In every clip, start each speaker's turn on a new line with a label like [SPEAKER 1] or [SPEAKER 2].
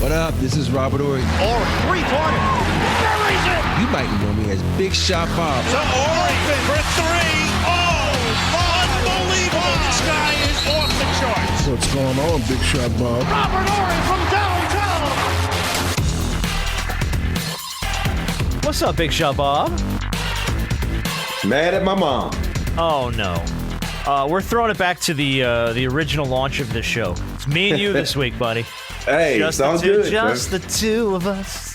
[SPEAKER 1] What up? This is Robert Horry.
[SPEAKER 2] Or three-pointer. Buries it.
[SPEAKER 1] You might know me as Big Shot Bob.
[SPEAKER 2] To Horry for three. Oh, unbelievable. This guy is off the charts.
[SPEAKER 3] What's going on, Big Shot Bob?
[SPEAKER 2] Robert Horry from downtown.
[SPEAKER 4] What's up, Big Shot Bob?
[SPEAKER 5] Mad at my mom.
[SPEAKER 4] Oh, no. We're throwing it back to the original launch of this show. It's me and you this week, buddy.
[SPEAKER 5] Hey, sounds good.
[SPEAKER 4] Just the two of us.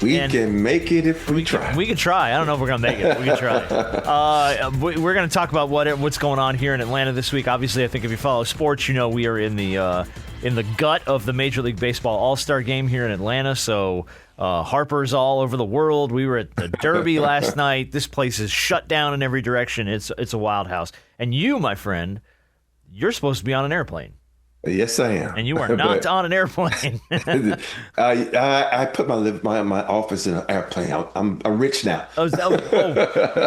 [SPEAKER 5] We can make it if we try.
[SPEAKER 4] We can try. I don't know if we're going to make it. We can try. We're going to talk about what's going on here in Atlanta this week. Obviously, I think if you follow sports, you know we are in the gut of the Major League Baseball All-Star Game here in Atlanta. So Harper's all over the world. We were at the Derby last night. This place is shut down in every direction. It's a wild house. And you, my friend, you're supposed to be on an airplane.
[SPEAKER 5] Yes, I am.
[SPEAKER 4] And you are not on an airplane.
[SPEAKER 5] I put my office in an airplane. I'm rich now.
[SPEAKER 4] Well,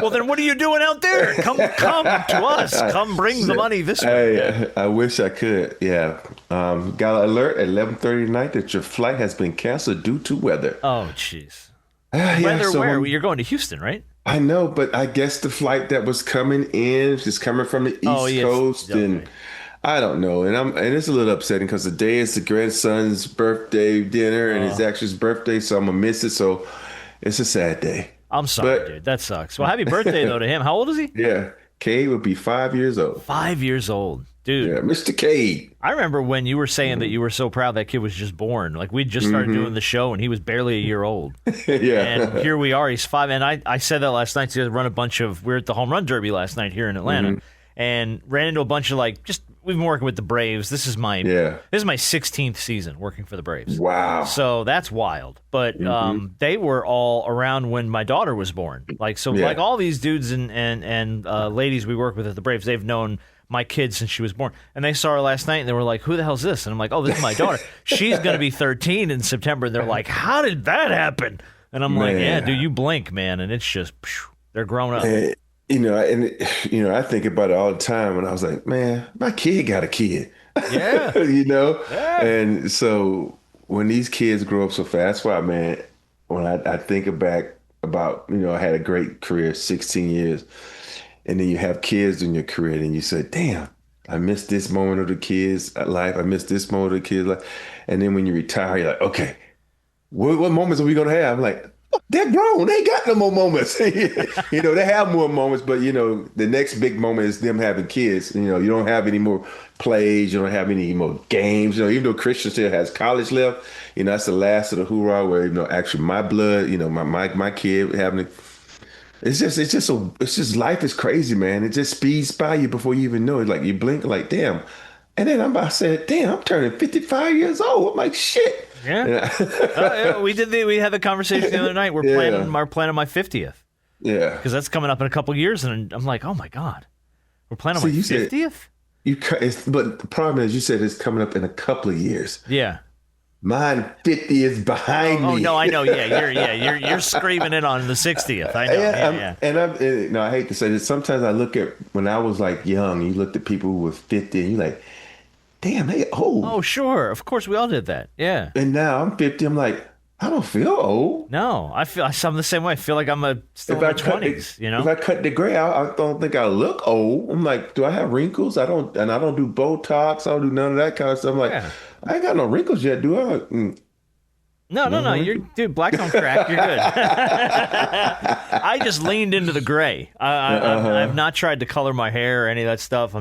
[SPEAKER 4] then what are you doing out there? Come to us. Come bring the money this way.
[SPEAKER 5] Hey, I wish I could. Yeah. Got an alert at 11:30 tonight that your flight has been canceled due to weather.
[SPEAKER 4] Oh, jeez. Weather where? You're going to Houston, right?
[SPEAKER 5] I know, but I guess the flight that was coming in is coming from the East Coast, and I don't know. And it's a little upsetting because the day is the grandson's birthday dinner, and it's actually his birthday, so I'm gonna miss it. So it's a sad day.
[SPEAKER 4] I'm sorry, dude. That sucks. Well, happy birthday though to him. How old is he?
[SPEAKER 5] Yeah, Cade would be 5 years old.
[SPEAKER 4] 5 years old, dude.
[SPEAKER 5] Yeah, Mr. Cade.
[SPEAKER 4] I remember when you were saying that you were so proud that kid was just born. Like we just started doing the show, and he was barely a year old.
[SPEAKER 5] Yeah,
[SPEAKER 4] and here we are. He's 5, and I said that last night. So we were at the home run derby last night here in Atlanta, and ran into a bunch of we've been working with the Braves. This is my 16th season working for the Braves.
[SPEAKER 5] Wow.
[SPEAKER 4] So that's wild. But they were all around when my daughter was born. Like all these dudes and ladies we work with at the Braves, they've known my kid since she was born. And they saw her last night and they were like, who the hell's this? And I'm like, oh, this is my daughter. She's going to be 13 in September. And they're like, how did that happen? And I'm like, yeah, dude, you blink, man. And it's just, they're grown up.
[SPEAKER 5] I think about it all the time, and I was like, man, my kid got a kid.
[SPEAKER 4] Yeah.
[SPEAKER 5] Yeah. And so when these kids grow up so fast, when I think back about, I had a great career, 16 years, and then you have kids in your career, and you say, damn, I missed this moment of the kids' life. I missed this moment of the kids' life. And then when you retire, you're like, okay, what moments are we going to have? I'm like, they're grown. They ain't got no more moments. They have more moments, but the next big moment is them having kids. You don't have any more plays. You don't have any more games. Even though Christian still has college left, that's the last of the hoorah where, actually my blood, my kid having it. It's just life is crazy, man. It just speeds by you before you even know it. Like you blink, like, damn. And then I'm turning 55 years old. I'm like, shit.
[SPEAKER 4] Yeah. We had the conversation the other night. We're planning my 50th.
[SPEAKER 5] Yeah.
[SPEAKER 4] Because that's coming up in a couple of years, and I'm like, oh my God. We're planning my 50th?
[SPEAKER 5] But the problem is you said it's coming up in a couple of years.
[SPEAKER 4] Yeah.
[SPEAKER 5] Mine 50 is behind me.
[SPEAKER 4] Oh no, I know. Yeah, you're screaming it on the 60th. I know.
[SPEAKER 5] And I hate to say this. Sometimes I look at when I was like young. You looked at people who were 50, and you're like, damn, they old.
[SPEAKER 4] Oh sure, of course we all did that. Yeah.
[SPEAKER 5] And now I'm 50. I'm like, I don't feel old.
[SPEAKER 4] No, I'm the same way. I feel like I'm still in my 20s.
[SPEAKER 5] If I cut the gray out, I don't think I look old. I'm like, do I have wrinkles? I don't do Botox. I don't do none of that kind of stuff. I'm like, I ain't got no wrinkles yet, do I?
[SPEAKER 4] No. Dude, black don't crack. You're good. I just leaned into the gray. I've not tried to color my hair or any of that stuff.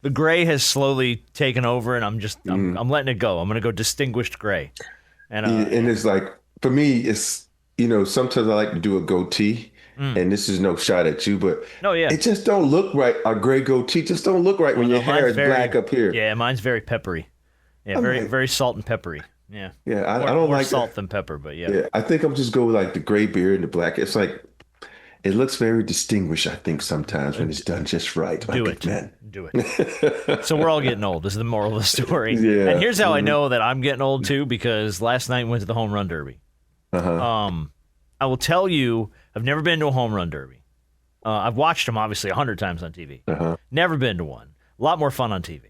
[SPEAKER 4] The gray has slowly taken over, and I'm letting it go. I'm going to go distinguished gray. And
[SPEAKER 5] it's like, for me, it's, sometimes I like to do a goatee, and this is no shot at you, but it just don't look right. A gray goatee just don't look right when your hair is black up here.
[SPEAKER 4] Yeah, mine's very peppery. Yeah, very salt and peppery. Yeah.
[SPEAKER 5] Yeah, I don't
[SPEAKER 4] more
[SPEAKER 5] like
[SPEAKER 4] salt than pepper, but yeah.
[SPEAKER 5] Yeah, I think I'm just go with like the gray beard and the black. It's like, it looks very distinguished, I think, sometimes when it's done just right.
[SPEAKER 4] Do it. So we're all getting old is the moral of the story.
[SPEAKER 5] Yeah.
[SPEAKER 4] And here's how I know that I'm getting old too, because last night we went to the home run derby. I will tell you, I've never been to a home run derby. I've watched them obviously 100 times on TV. Never been to one. A lot more fun on TV.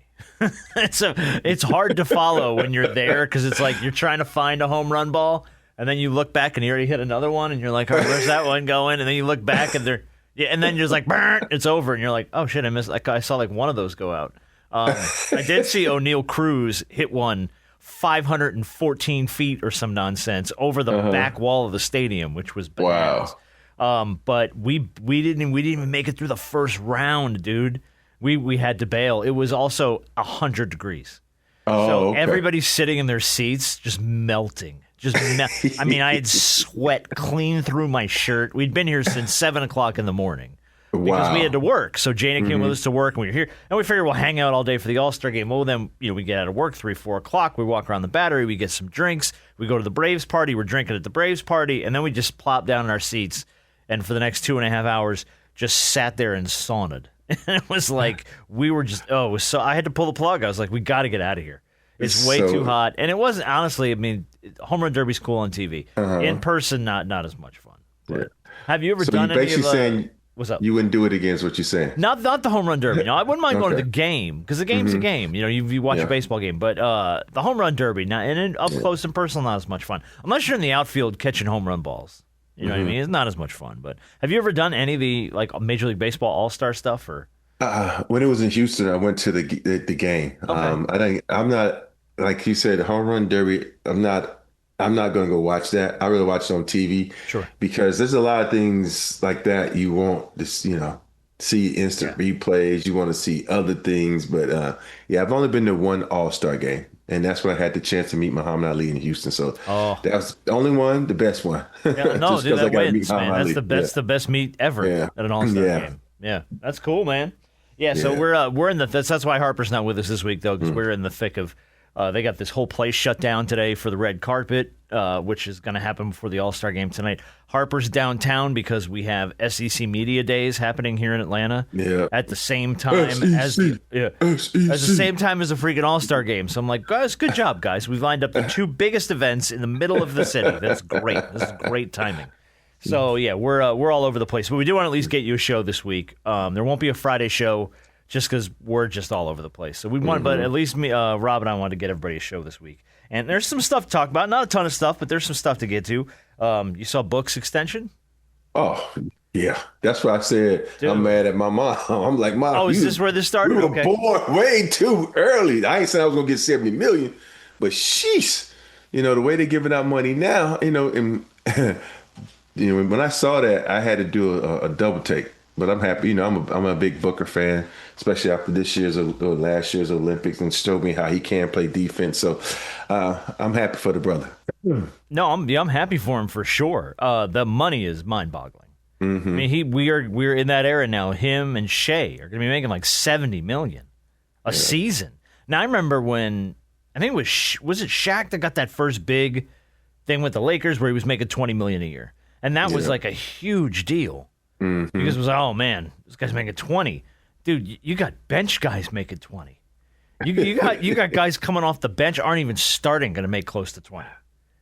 [SPEAKER 4] It's hard to follow when you're there because it's like you're trying to find a home run ball, and then you look back and he already hit another one, and you're like, "Oh, where's that one going?" And then you look back and and then you're just like, "Burn!" It's over, and you're like, "Oh shit, I missed." Like I saw like one of those go out. I did see O'Neal Cruz hit one 514 feet or some nonsense over the back wall of the stadium, which was bananas. Wow. But we didn't even make it through the first round, dude. We had to bail. It was also 100 degrees.
[SPEAKER 5] Oh,
[SPEAKER 4] so
[SPEAKER 5] okay.
[SPEAKER 4] everybody's sitting in their seats just melting. I mean, I had sweat clean through my shirt. We'd been here since 7 o'clock in the morning. Because we had to work. So Jana came with us to work, and we were here. And we figured we'll hang out all day for the All-Star game. Well, then, we get out of work 3, 4 o'clock. We walk around the Battery. We get some drinks. We go to the Braves party. We're drinking at the Braves party. And then we just plop down in our seats. And for the next 2.5 hours, just sat there and saunted. And it was like, we were just, so I had to pull the plug. I was like, we got to get out of here. It's way too hot. And it wasn't, honestly, I mean, Home Run Derby's cool on TV. In person, not as much fun. But have you ever done any of
[SPEAKER 5] saying
[SPEAKER 4] what's up?
[SPEAKER 5] You wouldn't do it again is what you're saying.
[SPEAKER 4] Not the Home Run Derby. No, I wouldn't mind going to the game because the game's a game. You watch a baseball game. But the Home Run Derby, up close and personal, not as much fun. Unless you're in the outfield catching home run balls. You know what I mean? It's not as much fun. But have you ever done any of the Major League Baseball All-Star stuff? Or
[SPEAKER 5] when it was in Houston, I went to the game. Okay. I'm not, like you said, the Home Run Derby. I'm not going to go watch that. I really watch it on TV. Sure. Because there's a lot of things like that you won't just, see instant replays. You want to see other things. But I've only been to one All-Star game. And that's when I had the chance to meet Muhammad Ali in Houston. So that was the only one, the best one.
[SPEAKER 4] Yeah, no, dude, that wins, man. That's the best meet ever at an All-Star game. Yeah, that's cool, man. Yeah, so we're in the that's why Harper's not with us this week though, because we're in the thick of. They got this whole place shut down today for the red carpet, which is going to happen before the All-Star game tonight. Harper's downtown because we have SEC Media Days happening here in Atlanta at the same time as the same time as the freaking All-Star game. So I'm like, guys, good job, guys. We've lined up the two biggest events in the middle of the city. That's great. This is great timing. So we're all over the place, but we do want to at least get you a show this week. There won't be a Friday show. Just because we're just all over the place. So we want, but at least me, Rob and I wanted to get everybody a show this week. And there's some stuff to talk about. Not a ton of stuff, but there's some stuff to get to. You saw Book's extension?
[SPEAKER 5] Oh, yeah. That's why I said I'm mad at my mom. I'm like, Mom.
[SPEAKER 4] Oh, is this where this started?
[SPEAKER 5] We were born way too early. I ain't saying I was going to get $70 million, but sheesh. The way they're giving out money now, and, when I saw that, I had to do a double take. But I'm happy. I'm a big Booker fan, especially after this year's or last year's Olympics, and showed me how he can play defense. So I'm happy for the brother.
[SPEAKER 4] No, I'm happy for him for sure. The money is mind-boggling. I mean, we're in that era now. Him and Shea are going to be making like $70 million a season. Now I remember when I think it was it Shaq that got that first big thing with the Lakers where he was making $20 million a year, and that was like a huge deal. Because it was, oh man, this guy's making 20. Dude, you got bench guys making 20. You got guys coming off the bench aren't even starting going to make close to 20.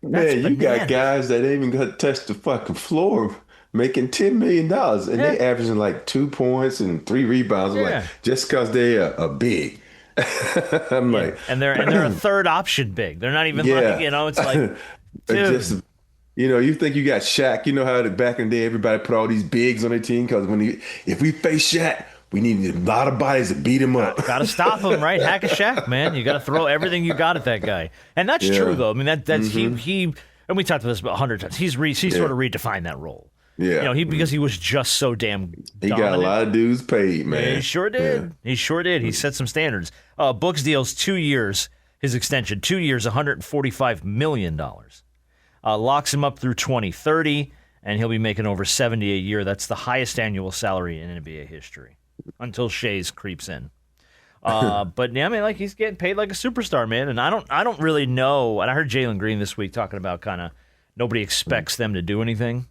[SPEAKER 5] Man, you got guys that ain't even going to touch the fucking floor making $10 million, and they averaging like 2 points and 3 rebounds. I'm like, just because they are big. I'm like,
[SPEAKER 4] and they're a third option big. They're not even like, it's like, dude.
[SPEAKER 5] You think you got Shaq. You know how back in the day everybody put all these bigs on their team because if we face Shaq, we need a lot of bodies to beat him up.
[SPEAKER 4] Got to stop him, right? Hack a Shaq, man. You got to throw everything you got at that guy, and that's true though. I mean that's he. And we talked about this about 100 times. He sort of redefined that role. Yeah, because he was just so damn dominant.
[SPEAKER 5] He got a lot of dudes paid, man.
[SPEAKER 4] Yeah, he sure did. Yeah. He sure did. He set some standards. Book's deal's 2 years. His extension, 2 years, $145 million. Locks him up through 2030, and he'll be making over $70 a year. That's the highest annual salary in NBA history until Shea's creeps in. But yeah, I mean, he's getting paid like a superstar, man. And I don't really know. And I heard Jalen Green this week talking about kind of nobody expects them to do anything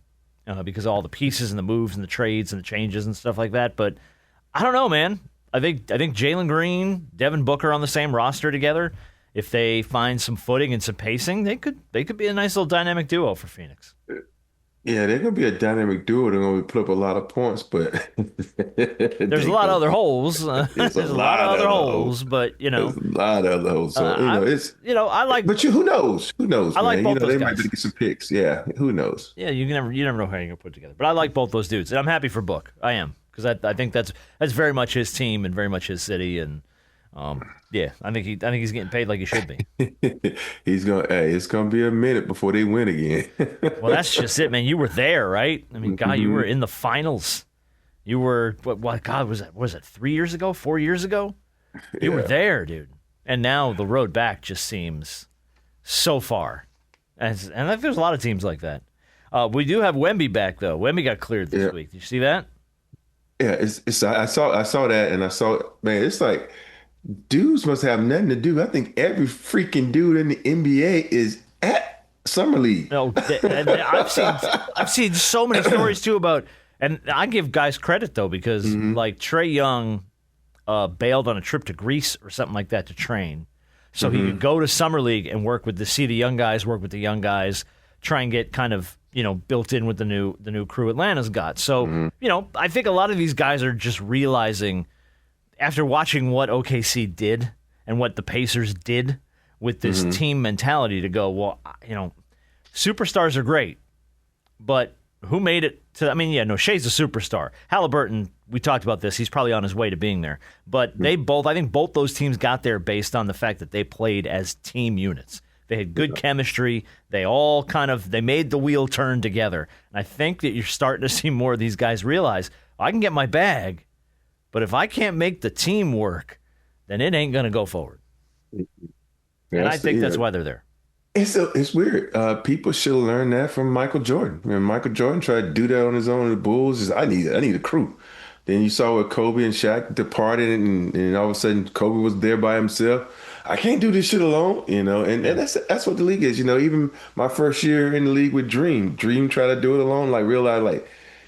[SPEAKER 4] because of all the pieces and the moves and the trades and the changes and stuff like that. But I don't know, man. I think Jalen Green, Devin Booker on the same roster together. If they find some footing and some pacing, they could be a nice little dynamic duo for Phoenix.
[SPEAKER 5] Yeah, they're gonna be a dynamic duo. They're gonna put up a lot of points, but
[SPEAKER 4] There's a lot of other holes. There's a lot of other holes, but
[SPEAKER 5] there's a lot of other holes. So
[SPEAKER 4] I like.
[SPEAKER 5] But who knows? Who knows?
[SPEAKER 4] I like
[SPEAKER 5] man?
[SPEAKER 4] both those
[SPEAKER 5] they
[SPEAKER 4] guys.
[SPEAKER 5] might get some picks. Yeah, who knows?
[SPEAKER 4] Yeah, you never know how you're gonna put it together. But I like both those dudes, and I'm happy for Book. I am, because I think that's very much his team and very much his city, and yeah, I think he's getting paid like he should be.
[SPEAKER 5] It's gonna be a minute before they win again.
[SPEAKER 4] Well, that's just it, man. You were there, right? I mean, God, you were in the finals. You were what? God, was that 3 years ago? 4 years ago? You were there, dude. And now the road back just seems so far. And I think there's a lot of teams like that. We do have Wemby back though. Wemby got cleared this week. Did you see that?
[SPEAKER 5] Yeah, I saw that, and I saw, man, it's like dudes must have nothing to do. I think every freaking dude in the NBA is at Summer League.
[SPEAKER 4] No, and I've seen so many stories too about, and I give guys credit though, because like Trae Young bailed on a trip to Greece or something like that to train, so he could go to Summer League and work with the young guys, try and get kind of built in with the new crew Atlanta's got. So I think a lot of these guys are just realizing, after watching what OKC did and what the Pacers did with this team mentality, to go, well, superstars are great, but who made it to? I mean, Shea's a superstar. Halliburton, we talked about this. He's probably on his way to being there. But I think both those teams got there based on the fact that they played as team units. They had good chemistry. They all they made the wheel turn together. And I think that you're starting to see more of these guys realize, I can get my bag, but if I can't make the team work, then it ain't going to go forward. And I think that's why they're there.
[SPEAKER 5] It's weird. People should learn that from Michael Jordan. When Michael Jordan tried to do that on his own in the Bulls, I need a crew. Then you saw where Kobe and Shaq departed, and all of a sudden Kobe was there by himself. I can't do this shit alone, and that's what the league is. Even my first year in the league with Dream tried to do it alone, realized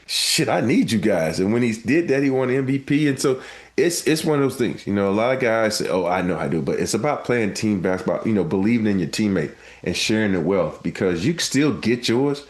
[SPEAKER 5] shit, I need you guys. And when he did that, he won MVP. And so it's one of those things. A lot of guys say, oh, I know how to do it. But it's about playing team basketball, believing in your teammate and sharing the wealth, because you can still get yours,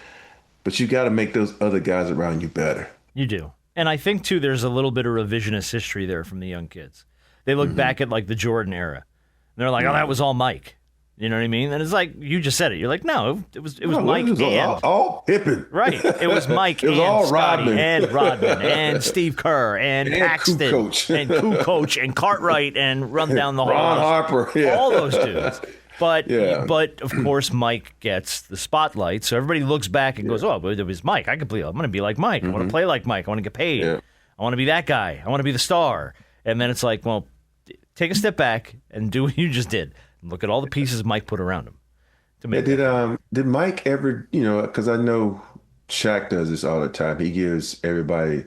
[SPEAKER 5] but you got to make those other guys around you better.
[SPEAKER 4] You do. And I think, too, there's a little bit of revisionist history there from the young kids. They look back at, the Jordan era. And they're like, oh, that was all Mike. You know what I mean? And it's like, you just said it. You're like, no, it was Mike
[SPEAKER 5] it was
[SPEAKER 4] and
[SPEAKER 5] all Pippen.
[SPEAKER 4] Right. It was Mike
[SPEAKER 5] it was
[SPEAKER 4] and
[SPEAKER 5] all
[SPEAKER 4] Scotty
[SPEAKER 5] Rodman.
[SPEAKER 4] and Rodman and Steve Kerr and Paxton and Kukoc and Cartwright and run down the hall.
[SPEAKER 5] Ron Harper. Yeah.
[SPEAKER 4] All those dudes. But of course, Mike gets the spotlight, so everybody looks back and goes, "Oh, but it was Mike. I'm going to be like Mike. I want to play like Mike. I want to get paid. I want to be that guy. I want to be the star." And then it's like, well, take a step back and do what you just did. Look at all the pieces Mike put around him.
[SPEAKER 5] Did Mike ever? Because I know Shaq does this all the time. He gives everybody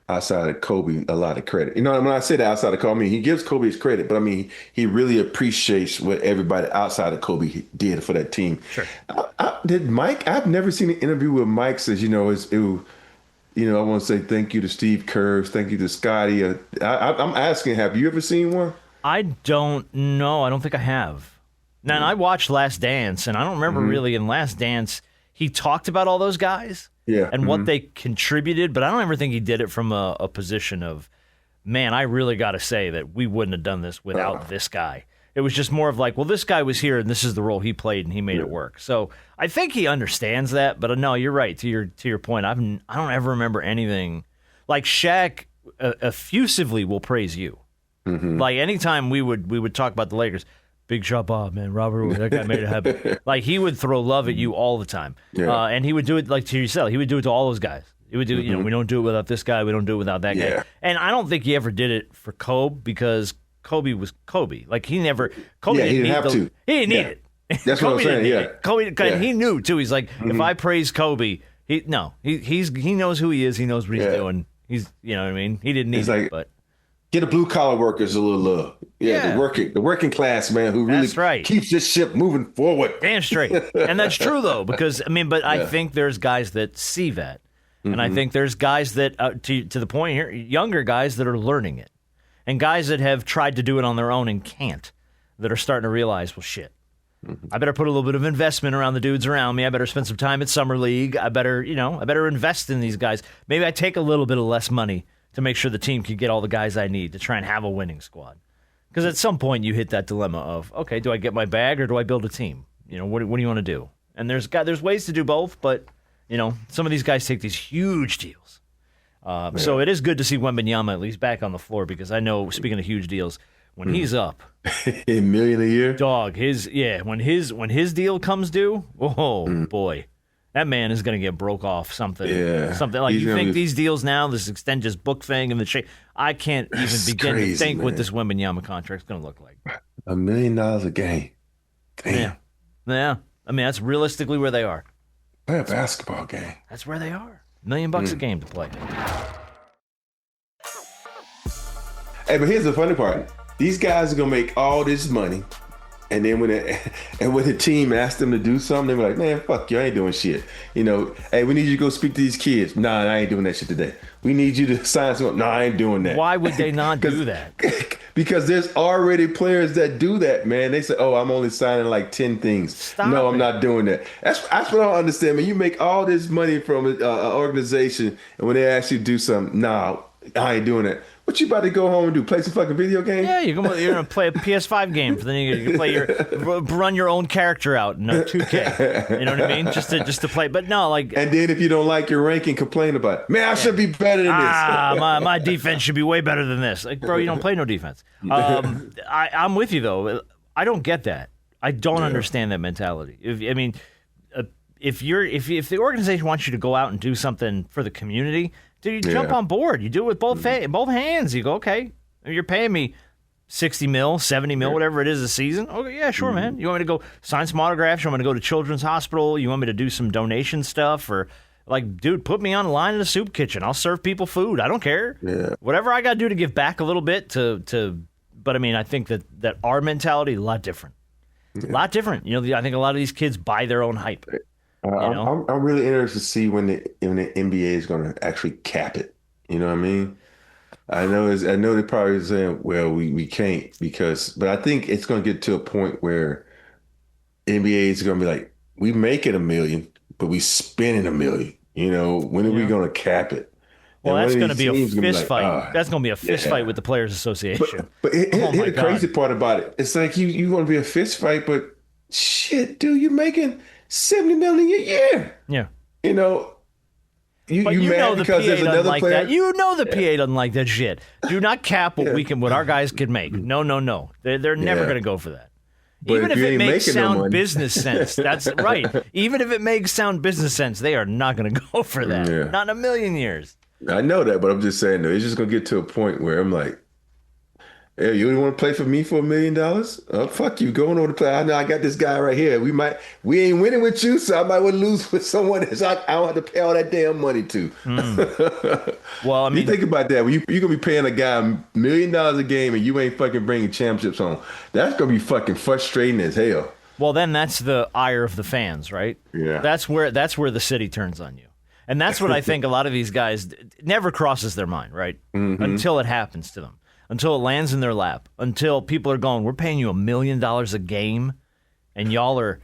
[SPEAKER 5] outside of Kobe a lot of credit. When I say that outside of Kobe, he gives Kobe his credit, but he really appreciates what everybody outside of Kobe did for that team.
[SPEAKER 4] Sure.
[SPEAKER 5] Did Mike? I've never seen an interview where Mike says, I want to say thank you to Steve Kerr, thank you to Scotty. I'm asking, have you ever seen one?
[SPEAKER 4] I don't know. I don't think I have. Now, and I watched Last Dance, and I don't remember really in Last Dance he talked about all those guys. And what they contributed, but I don't ever think he did it from a position of, man, I really got to say that we wouldn't have done this without this guy. It was just more of like, well, this guy was here and this is the role he played and he made it work. So I think he understands that, but no, you're right. To your point, I don't ever remember anything like Shaq effusively will praise you. Like anytime we would talk about the Lakers, big shot Bob, man, Robert, that guy made it happen. Like he would throw love at you all the time, and he would do it like to yourself. He would do it to all those guys. He would do, we don't do it without this guy. We don't do it without that guy. And I don't think he ever did it for Kobe, because Kobe was Kobe. Like he never. Kobe
[SPEAKER 5] he didn't have to.
[SPEAKER 4] He didn't need it.
[SPEAKER 5] That's what I'm saying. Yeah.
[SPEAKER 4] Kobe, he knew too. He's like, if I praise Kobe, he knows who he is. He knows what he's doing. He's, you know what I mean. He didn't need it, but.
[SPEAKER 5] Get the blue collar workers a little love. The working class man who really keeps this ship moving forward.
[SPEAKER 4] Damn straight. And that's true though, because I think there's guys that see that. And I think there's guys that to the point here, younger guys that are learning it. And guys that have tried to do it on their own and can't, that are starting to realize, well shit. I better put a little bit of investment around the dudes around me. I better spend some time at Summer League. I better invest in these guys. Maybe I take a little bit of less money to make sure the team can get all the guys I need to try and have a winning squad. Because at some point you hit that dilemma of, okay, do I get my bag or do I build a team? What do you want to do? And there's ways to do both, but some of these guys take these huge deals. So it is good to see Wembanyama at least back on the floor, because I know, speaking of huge deals, when he's up,
[SPEAKER 5] $1 million a year,
[SPEAKER 4] dog, when his deal comes due, boy, that man is going to get broke off something. Yeah. Something like, you think these deals now, this extended book thing and the shape, I can't even begin to think what this Wembanyama contract's going to look like.
[SPEAKER 5] $1 million a game. Damn.
[SPEAKER 4] Yeah. I mean, that's realistically where they are.
[SPEAKER 5] Play a basketball game.
[SPEAKER 4] That's where they are. $1 million a game to play.
[SPEAKER 5] Hey, but here's the funny part. These guys are gonna make all this money, and then when the team asks them to do something, they're like, "Man, fuck you, I ain't doing shit." Hey, we need you to go speak to these kids. Nah, I ain't doing that shit today. We need you to sign something. Nah, I ain't doing that.
[SPEAKER 4] Why would they not do that?
[SPEAKER 5] Because there's already players that do that, man. They say, "Oh, I'm only signing like 10 things." No, I'm not doing that. That's what I don't understand, man. You make all this money from an organization, and when they ask you to do something, nah, I ain't doing that. What you about to go home and do? Play some fucking video games?
[SPEAKER 4] Yeah, you're gonna play a PS5 game, for then you can play run your own character out in 2K. You know what I mean? Just to play. But no, like.
[SPEAKER 5] And then if you don't like your ranking, complain about it. Man, I should be better than this.
[SPEAKER 4] my defense should be way better than this. Like, bro, you don't play no defense. I'm with you though. I don't get that. I don't understand that mentality. If the organization wants you to go out and do something for the community, dude, you jump on board. You do it with both hands. You go, okay, you're paying me $60 million, $70 million, whatever it is a season. Okay, yeah, sure, man. You want me to go sign some autographs? You want me to go to Children's Hospital? You want me to do some donation stuff? Or, like, dude, put me on a line in a soup kitchen. I'll serve people food. I don't care. Yeah. Whatever I got to do to give back a little bit but I mean, I think that our mentality, a lot different. A lot different. I think a lot of these kids buy their own hype.
[SPEAKER 5] I'm really interested to see when the NBA is going to actually cap it. You know what I mean? I know they're probably saying, well, we can't but I think it's going to get to a point where NBA is going to be like, we make it $1 million, but we spending $1 million. When are we going to cap it?
[SPEAKER 4] Well, that's going to be a fist fight. That's going to be a fist fight with the Players Association.
[SPEAKER 5] But here's the crazy part about it. It's like you want to be a fist fight, but shit, dude, you're making $70 million a year.
[SPEAKER 4] Yeah.
[SPEAKER 5] You mad because there's another player?
[SPEAKER 4] That. The PA doesn't like that shit. Do not cap what our guys can make. No. They're never going to go for that.
[SPEAKER 5] But
[SPEAKER 4] even if it makes sound business sense, that's right. Even if it makes sound business sense, they are not going to go for that. Yeah. Not in a million years.
[SPEAKER 5] I know that, but I'm just saying, though, it's just going to get to a point where I'm like, hey, you want to play for me for $1 million? Oh, fuck you. Going over to play. I know I got this guy right here. We ain't winning with you, so I might want to lose with someone else I don't have to pay all that damn money to.
[SPEAKER 4] Well, I mean,
[SPEAKER 5] you think about that. When you're going to be paying a guy $1 million a game and you ain't fucking bringing championships home. That's going to be fucking frustrating as hell.
[SPEAKER 4] Well, then that's the ire of the fans, right?
[SPEAKER 5] Yeah.
[SPEAKER 4] That's where the city turns on you. And that's what I think a lot of these guys never crosses their mind, right? Mm-hmm. Until it happens to them. Until it lands in their lap. Until people are going, we're paying you $1 million a game, and y'all are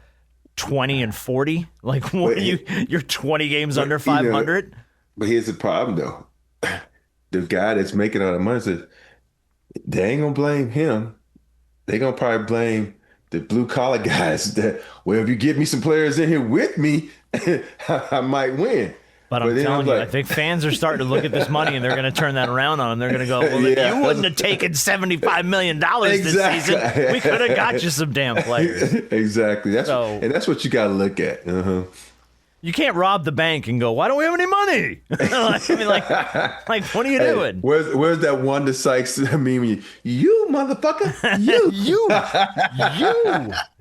[SPEAKER 4] 20 and 40? Like, what are you? You're 20 games under 500?
[SPEAKER 5] But here's the problem, though. The guy that's making all the money says, they ain't going to blame him. They're going to probably blame the blue-collar guys that, well, if you get me some players in here with me, I might win.
[SPEAKER 4] But I'm telling you, I think fans are starting to look at this money and they're going to turn that around on them. They're going to go, well, if you wouldn't have taken $75 million this season, we could have got you some damn players.
[SPEAKER 5] Exactly. That's what you got to look at. Uh-huh.
[SPEAKER 4] You can't rob the bank and go, why don't we have any money? I mean, like, what are you doing?
[SPEAKER 5] Where's that Wanda Sykes meme? You motherfucker. You.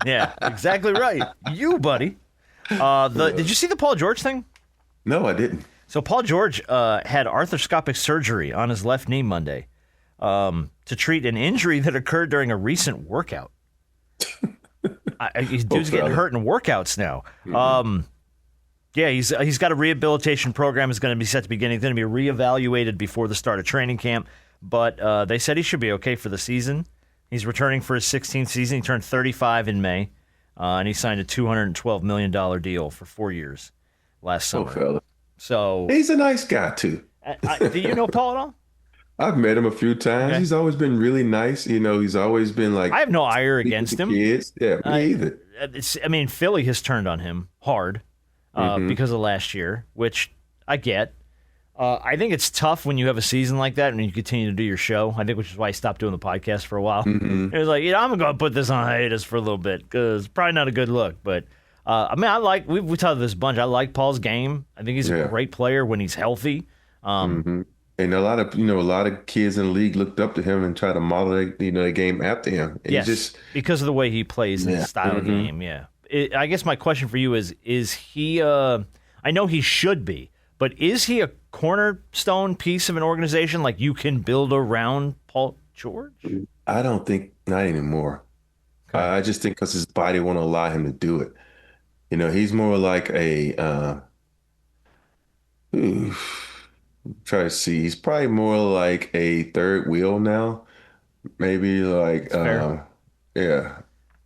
[SPEAKER 4] Yeah, exactly right. You, buddy. Did you see the Paul George thing?
[SPEAKER 5] No, I didn't.
[SPEAKER 4] So Paul George had arthroscopic surgery on his left knee Monday to treat an injury that occurred during a recent workout. Dude's getting hurt in workouts now. Mm-hmm. Yeah, he's got a rehabilitation program. Is going to be set to begin. He's going to be reevaluated before the start of training camp. But they said he should be okay for the season. He's returning for his 16th season. He turned 35 in May. and he signed a $212 million deal for 4 years last summer.
[SPEAKER 5] Fella.
[SPEAKER 4] So
[SPEAKER 5] he's a nice guy too.
[SPEAKER 4] Do you know Paul at all?
[SPEAKER 5] I've met him a few times.
[SPEAKER 4] Okay.
[SPEAKER 5] He's always been really nice. You know, he's always been like.
[SPEAKER 4] I have no ire against him.
[SPEAKER 5] Kids. Yeah, me either.
[SPEAKER 4] I mean, Philly has turned on him hard because of last year, which I get. I think it's tough when you have a season like that and you continue to do your show. I think which is why I stopped doing the podcast for a while. It was like, I'm going to put this on hiatus for a little bit because it's probably not a good look. But, I mean, we talked this bunch. I like Paul's game. I think he's a great player when he's healthy.
[SPEAKER 5] And a lot of kids in the league looked up to him and tried to model their game after him. And
[SPEAKER 4] yes, because of the way he plays and his style of game, I guess my question for you is he, I know he should be, but is he a cornerstone piece of an organization like you can build around Paul George?
[SPEAKER 5] I don't think, not anymore. Okay. I just think because his body won't allow him to do it. You know, he's more like a, try to see. He's probably more like a third wheel now. Maybe like, yeah.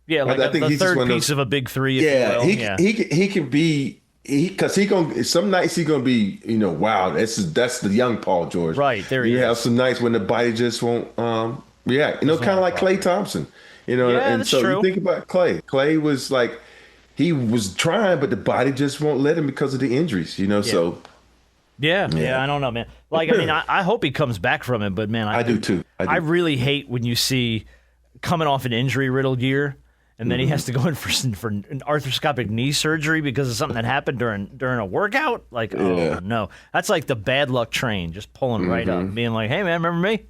[SPEAKER 4] Yeah, like
[SPEAKER 5] I think
[SPEAKER 4] the
[SPEAKER 5] he's
[SPEAKER 4] third
[SPEAKER 5] just
[SPEAKER 4] piece of a big three.
[SPEAKER 5] He can be because some nights he's gonna be wow, that's the young Paul George.
[SPEAKER 4] Right there,
[SPEAKER 5] you have some nights when the body just won't react. Kind of like Klay Thompson. And so
[SPEAKER 4] true.
[SPEAKER 5] You think about Klay. Klay was like he was trying, but the body just won't let him because of the injuries. So.
[SPEAKER 4] Yeah, I don't know, man. Like, I mean, I hope he comes back from it, but man, I
[SPEAKER 5] do too.
[SPEAKER 4] I really hate when you see coming off an injury-riddled year, and then he has to go in for an arthroscopic knee surgery because of something that happened during a workout. Like, oh no, that's like the bad luck train just pulling right up, being like, "Hey man, remember me?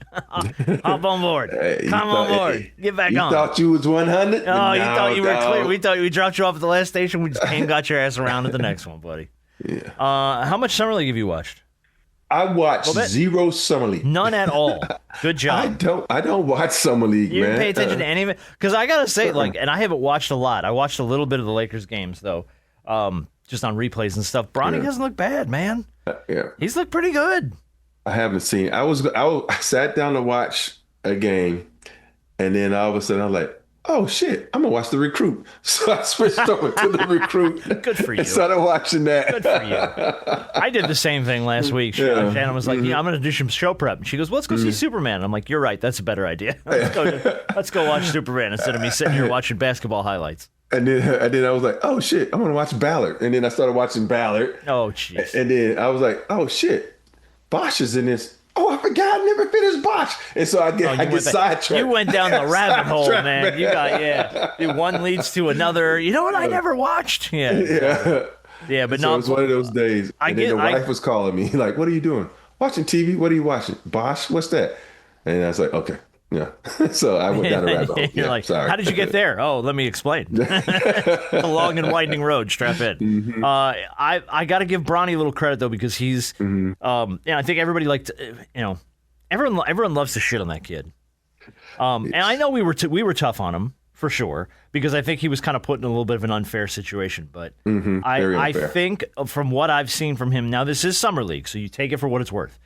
[SPEAKER 4] Hop on board, come on board, get back on."
[SPEAKER 5] You thought you was 100?
[SPEAKER 4] Oh, you thought you were clear. We thought we dropped you off at the last station. We just came, got your ass around at the next one, buddy.
[SPEAKER 5] Yeah.
[SPEAKER 4] How much Summer League have you watched?
[SPEAKER 5] I watched zero Summer League.
[SPEAKER 4] None at all. Good job.
[SPEAKER 5] I don't watch Summer League,
[SPEAKER 4] you
[SPEAKER 5] man.
[SPEAKER 4] You pay attention to any of it? Because I gotta say, and I haven't watched a lot. I watched a little bit of the Lakers games though, just on replays and stuff. Bronny doesn't look bad, man. He's looked pretty good.
[SPEAKER 5] I haven't seen. I sat down to watch a game, and then all of a sudden I'm like, oh shit, I'm gonna watch The Recruit. So I switched over to The Recruit.
[SPEAKER 4] Good for you.
[SPEAKER 5] And started watching that.
[SPEAKER 4] Good for you. I did the same thing last week. Shannon was like, I'm gonna do some show prep. And she goes, well, let's go see Superman. And I'm like, you're right, that's a better idea. Let's go watch Superman instead of me sitting here watching basketball highlights.
[SPEAKER 5] And then I was like, oh shit, I'm gonna watch Ballard. And then I started watching Ballard.
[SPEAKER 4] Oh jeez.
[SPEAKER 5] And then I was like, oh shit, Bosch is in this. Oh, I forgot I never finished Bosch. And so I get sidetracked.
[SPEAKER 4] You went down the rabbit hole, man. You got, one leads to another. You know what I never watched? Yeah, but
[SPEAKER 5] so it was one of those days. The wife was calling me, like, what are you doing? Watching TV? What are you watching? Bosch? What's that? And I was like, okay. Yeah. So I went down a rabbit hole.
[SPEAKER 4] You're like, sorry. How did you get there? Oh, let me explain. A long and winding road. Strap in. I got to give Bronny a little credit though because he's. I think everybody everyone loves to shit on that kid. And I know we were tough on him for sure because I think he was kind of put in a little bit of an unfair situation. But I think from what I've seen from him now, this is Summer League, so you take it for what it's worth.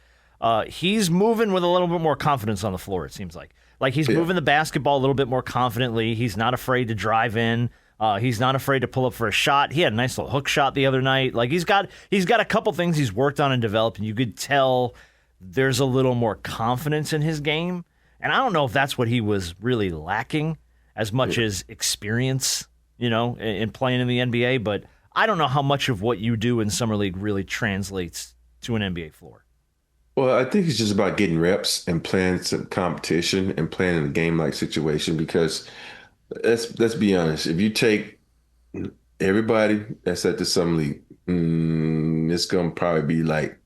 [SPEAKER 4] He's moving with a little bit more confidence on the floor, it seems like. Like he's moving the basketball a little bit more confidently. He's not afraid to drive in. He's not afraid to pull up for a shot. He had a nice little hook shot the other night. Like he's got a couple things he's worked on and developed, and you could tell there's a little more confidence in his game. And I don't know if that's what he was really lacking as much as experience, in playing in the NBA. But I don't know how much of what you do in Summer League really translates to an NBA floor.
[SPEAKER 5] Well, I think it's just about getting reps and playing some competition and playing in a game-like situation because let's be honest. If you take everybody that's at the Summer League, it's going to probably be like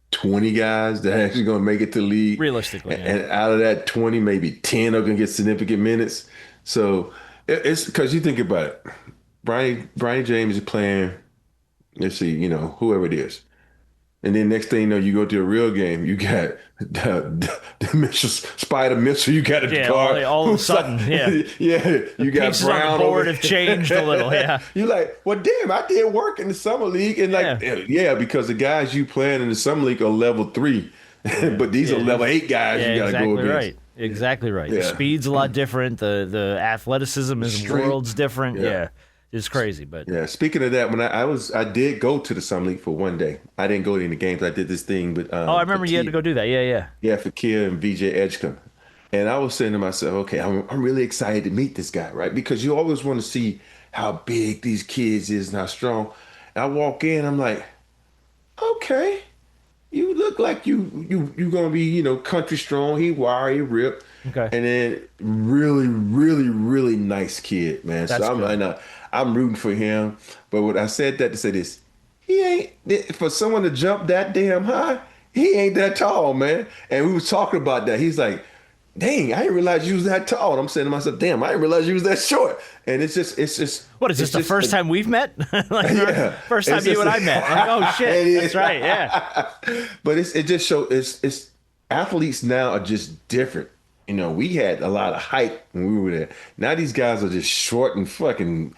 [SPEAKER 5] 20 guys that are actually going to make it to the league.
[SPEAKER 4] Realistically.
[SPEAKER 5] And out of that 20, maybe 10 are going to get significant minutes. So it's because you think about it. Bronny James is playing, let's see, whoever it is. And then next thing you know, you go to a real game, you got the missile, spider missile, you got a guard.
[SPEAKER 4] All of a sudden,
[SPEAKER 5] you got
[SPEAKER 4] pieces
[SPEAKER 5] Brown
[SPEAKER 4] on the board have changed a little,
[SPEAKER 5] You're like, well, damn, I did work in the Summer League. And because the guys you playing in the Summer League are level 3, but these are level 8 guys you got to go against.
[SPEAKER 4] Right. Exactly right. The speed's a lot different. The athleticism is worlds different. Yeah. It's crazy. But
[SPEAKER 5] speaking of that, when I did go to the Summer League for one day. I didn't go to any games. I did this thing with
[SPEAKER 4] I remember you had to go do that. Yeah,
[SPEAKER 5] for Kia and VJ Edgecombe. And I was saying to myself, okay, I'm really excited to meet this guy, right? Because you always want to see how big these kids is and how strong. And I walk in, I'm like, okay, you look like you gonna be, country strong. He wiry, he ripped.
[SPEAKER 4] Okay.
[SPEAKER 5] And then really, really, really nice kid, man.
[SPEAKER 4] That's
[SPEAKER 5] so I'm rooting for him. But what I said that to say this, he ain't, for someone to jump that damn high, he ain't that tall, man. And we was talking about that. He's like, dang, I didn't realize you was that tall. And I'm saying to myself, damn, I didn't realize you was that short. And it's just.
[SPEAKER 4] What is this, the first time we've met? First time you and I met. Like, oh, shit. That's right, yeah.
[SPEAKER 5] But it just shows, it's athletes now are just different. We had a lot of height when we were there. Now these guys are just short and fucking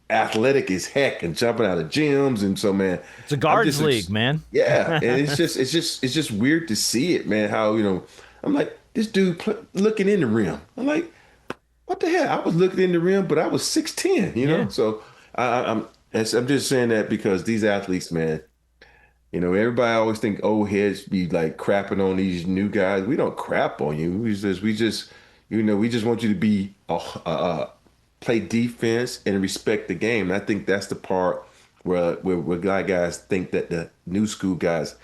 [SPEAKER 5] athletic as heck and jumping out of gyms. And so, man.
[SPEAKER 4] It's a guards league, man.
[SPEAKER 5] Yeah. And it's just weird to see it, man, how, I'm like, this dude looking in the rim. I'm like, what the hell? I was looking in the rim, but I was 6'10",
[SPEAKER 4] Yeah.
[SPEAKER 5] So I'm just saying that because these athletes, man, everybody always think old heads be like crapping on these new guys. We don't crap on you. We just want you to be play defense and respect the game. And I think that's the part where guys think that the new school guys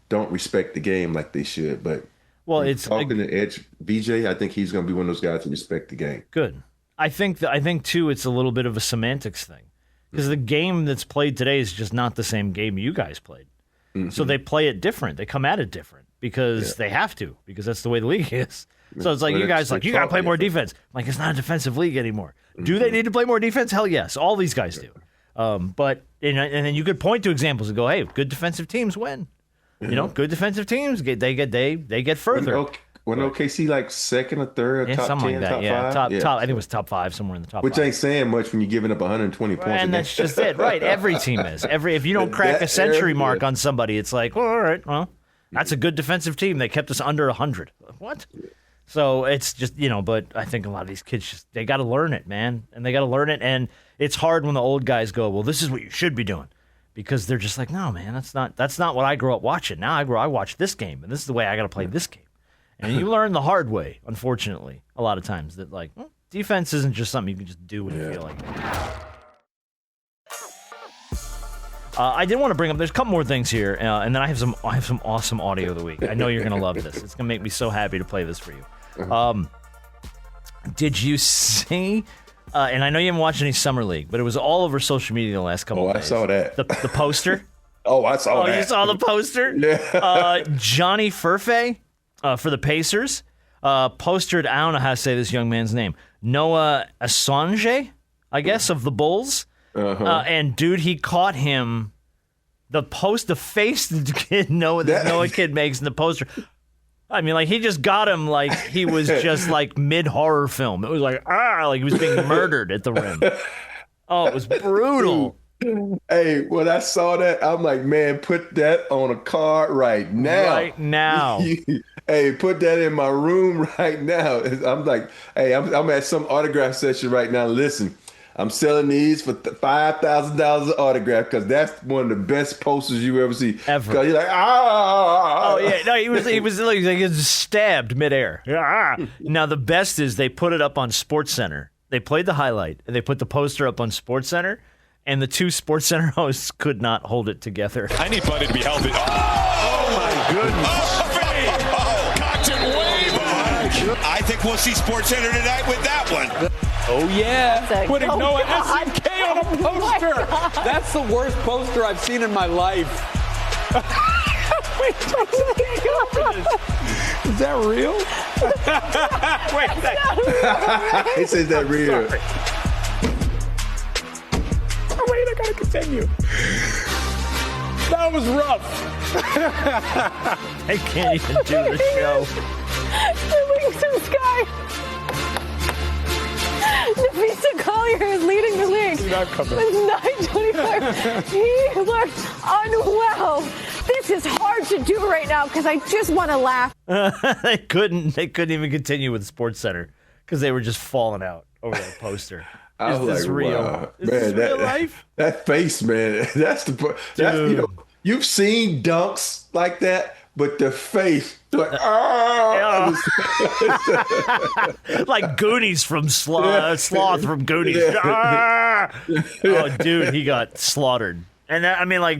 [SPEAKER 5] don't respect the game like they should. But
[SPEAKER 4] it's
[SPEAKER 5] talking to Edge VJ. I think he's going to be one of those guys to respect the game.
[SPEAKER 4] Good. I think too, it's a little bit of a semantics thing because the game that's played today is just not the same game you guys played. Mm-hmm. So they play it different. They come at it different because they have to, because that's the way the league is. So it's like you guys you got to play more defense. I'm like, it's not a defensive league anymore. Mm-hmm. Do they need to play more defense? Hell yes. All these guys do. But and then you could point to examples and go, hey, good defensive teams win. Good defensive teams they get further.
[SPEAKER 5] When OKC like second or third, or top
[SPEAKER 4] something
[SPEAKER 5] 10,
[SPEAKER 4] like that.
[SPEAKER 5] top 5,
[SPEAKER 4] top. I think it was top 5, somewhere in the top.
[SPEAKER 5] Which
[SPEAKER 4] 5.
[SPEAKER 5] ain't saying much when you're giving up 120 points.
[SPEAKER 4] And that's just it, right? Every team is. If you don't crack a century mark on somebody, it's like, well, all right, well, that's a good defensive team. They kept us under 100. What? So it's just but I think a lot of these kids they got to learn it, man, and they got to learn it, and it's hard when the old guys go, well, this is what you should be doing. Because they're just like, no, man, that's not what I grew up watching. Now I watch this game, and this is the way I got to play this game. And you learn the hard way, unfortunately, a lot of times that defense isn't just something you can just do when you feel like it. I did want to bring up. There's a couple more things here, and then I have some awesome audio of the week. I know you're gonna love this. It's gonna make me so happy to play this for you. Did you see? And I know you haven't watched any Summer League, but it was all over social media the last couple of days.
[SPEAKER 5] I saw that.
[SPEAKER 4] The poster?
[SPEAKER 5] I saw that.
[SPEAKER 4] Oh, you saw the poster?
[SPEAKER 5] Yeah.
[SPEAKER 4] Johnny Furphy for the Pacers postered, I don't know how to say this young man's name, Noah Assange, I guess, of the Bulls. And, dude, he caught him, the face the kid Noah kid makes in the poster. I mean, he just got him like he was just mid-horror film. It was like he was being murdered at the rim. Oh, it was brutal.
[SPEAKER 5] Hey, when I saw that, I'm like, man, put that on a card right now.
[SPEAKER 4] Right now.
[SPEAKER 5] Hey, put that in my room right now. I'm like, hey, I'm at some autograph session right now. Listen, I'm selling these for $5,000 an autograph because that's one of the best posters you ever see.
[SPEAKER 4] Ever.
[SPEAKER 5] Because you're like,
[SPEAKER 4] Oh yeah, no, he was stabbed midair. Now the best is they put it up on SportsCenter. They played the highlight and they put the poster up on SportsCenter, and the two SportsCenter hosts could not hold it together.
[SPEAKER 2] I need Buddy to be healthy. Oh my goodness! Cocked it way back. I think we'll see SportsCenter tonight with that one.
[SPEAKER 6] Oh, yeah. Putting Noah SNK on a poster.
[SPEAKER 7] Oh,
[SPEAKER 6] that's the worst poster I've seen in my life.
[SPEAKER 7] Wait,
[SPEAKER 6] is that real?
[SPEAKER 7] Wait a second.
[SPEAKER 5] He says that real.
[SPEAKER 6] Oh, wait, I gotta continue. That was rough.
[SPEAKER 4] I can't even do the show.
[SPEAKER 7] The wings of the sky. The beast of calling
[SPEAKER 8] earlier he was leading the league with 9:25. He looked unwell. This is hard to do right now because I just want to laugh.
[SPEAKER 4] They couldn't even continue with SportsCenter because they were just falling out over that poster. Is this real?
[SPEAKER 5] Wow.
[SPEAKER 4] Is
[SPEAKER 5] Man,
[SPEAKER 4] this real life?
[SPEAKER 5] That face, man. That's you've seen dunks like that, but the face, like,
[SPEAKER 4] like Goonies from Sloth from Goonies.
[SPEAKER 5] Yeah.
[SPEAKER 4] Oh, dude, he got slaughtered. And I mean, like,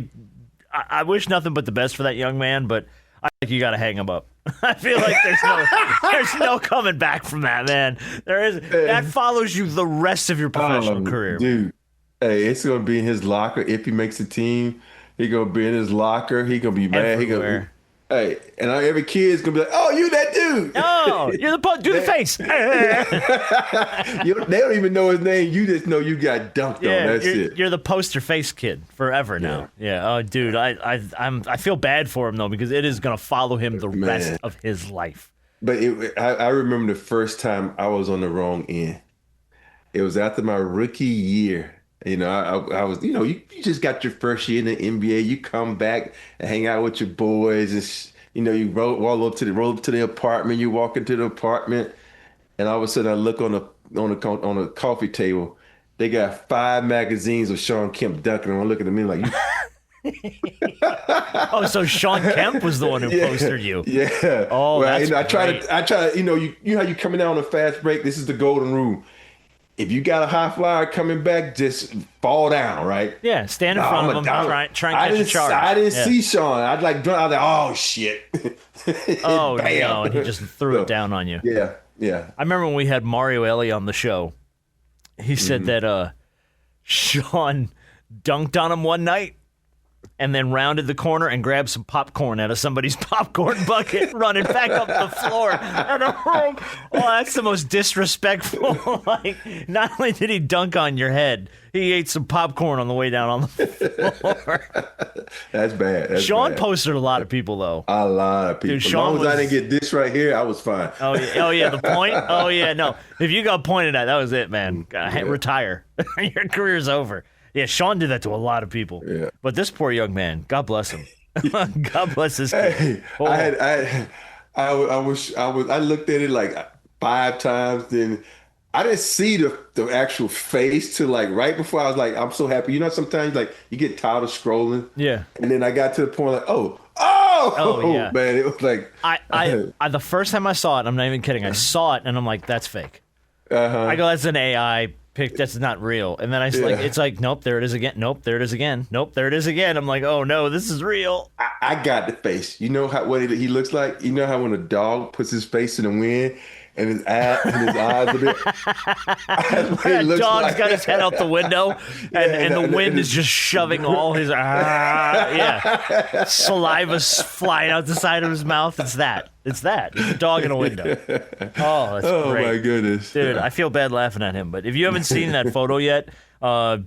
[SPEAKER 4] I wish nothing but the best for that young man, but I think you got to hang him up. I feel like there's no coming back from that, man. That follows you the rest of your professional career,
[SPEAKER 5] dude. Hey, it's gonna be in his locker if he makes the team. He gonna be in his locker. He gonna be mad.
[SPEAKER 4] Everywhere.
[SPEAKER 5] Hey, and every kid's gonna be like, "Oh, you that dude?
[SPEAKER 4] Oh, you're do the face."
[SPEAKER 5] They don't even know his name. You just know you got dunked on. That's it.
[SPEAKER 4] You're the poster face kid forever now. Yeah. Oh, dude, I feel bad for him though because it is gonna follow him the rest of his life.
[SPEAKER 5] But I remember the first time I was on the wrong end. It was after my rookie year. You know, I was, you just got your first year in the NBA. You come back and hang out with your boys. And, you roll up to the apartment. You walk into the apartment, and all of a sudden I look on a coffee table. They got 5 magazines of Sean Kemp dunking, and I'm looking at me like,
[SPEAKER 4] Oh, so Sean Kemp was the one who postered you.
[SPEAKER 5] Yeah.
[SPEAKER 4] Oh,
[SPEAKER 5] well,
[SPEAKER 4] that's
[SPEAKER 5] I try
[SPEAKER 4] great.
[SPEAKER 5] to, you know how you coming down on a fast break. This is the golden rule. If you got a high flyer coming back, just fall down, right?
[SPEAKER 4] Yeah, stand in front of him, try and catch a charge.
[SPEAKER 5] I didn't see Sean. I was like, oh shit!
[SPEAKER 4] Oh
[SPEAKER 5] Bam.
[SPEAKER 4] no, and he just threw it down on you.
[SPEAKER 5] Yeah.
[SPEAKER 4] I remember when we had Mario Ellie on the show. He said that Sean dunked on him one night and then rounded the corner and grabbed some popcorn out of somebody's popcorn bucket, running back up the floor. And I'm like, oh, that's the most disrespectful. Like, not only did he dunk on your head, he ate some popcorn on the way down on the floor.
[SPEAKER 5] That's bad.
[SPEAKER 4] Sean posted a lot of people, though.
[SPEAKER 5] A lot of people.
[SPEAKER 4] Dude,
[SPEAKER 5] as long as I didn't get this right here, I was fine.
[SPEAKER 4] Oh yeah, the point? Oh, yeah, no. If you got pointed at, that was it, man. Retire. Your career's over. Yeah, Sean did that to a lot of people. Yeah. But this poor young man, God bless him. God bless his kid.
[SPEAKER 5] Hey, I looked at it like 5 times, then I didn't see the actual face till like right before I was like, I'm so happy. You know, sometimes like you get tired of scrolling.
[SPEAKER 4] Yeah.
[SPEAKER 5] And then I got to the point like, oh yeah. Man, it was like
[SPEAKER 4] I the first time I saw it, I'm not even kidding. I saw it and I'm like, that's fake. I go, that's an AI pic. That's not real. And then it's like, nope, there it is again. Nope, there it is again. Nope, there it is again. I'm like, oh no, this is real.
[SPEAKER 5] I got the face. You know what he looks like? You know how when a dog puts his face in the wind and his eyes are there?
[SPEAKER 4] That dog's got his head out the window and the wind is just shoving all his saliva's flying out the side of his mouth. It's that. It's a dog in a window. Oh, that's great.
[SPEAKER 5] My goodness.
[SPEAKER 4] Dude, I feel bad laughing at him. But if you haven't seen that photo yet,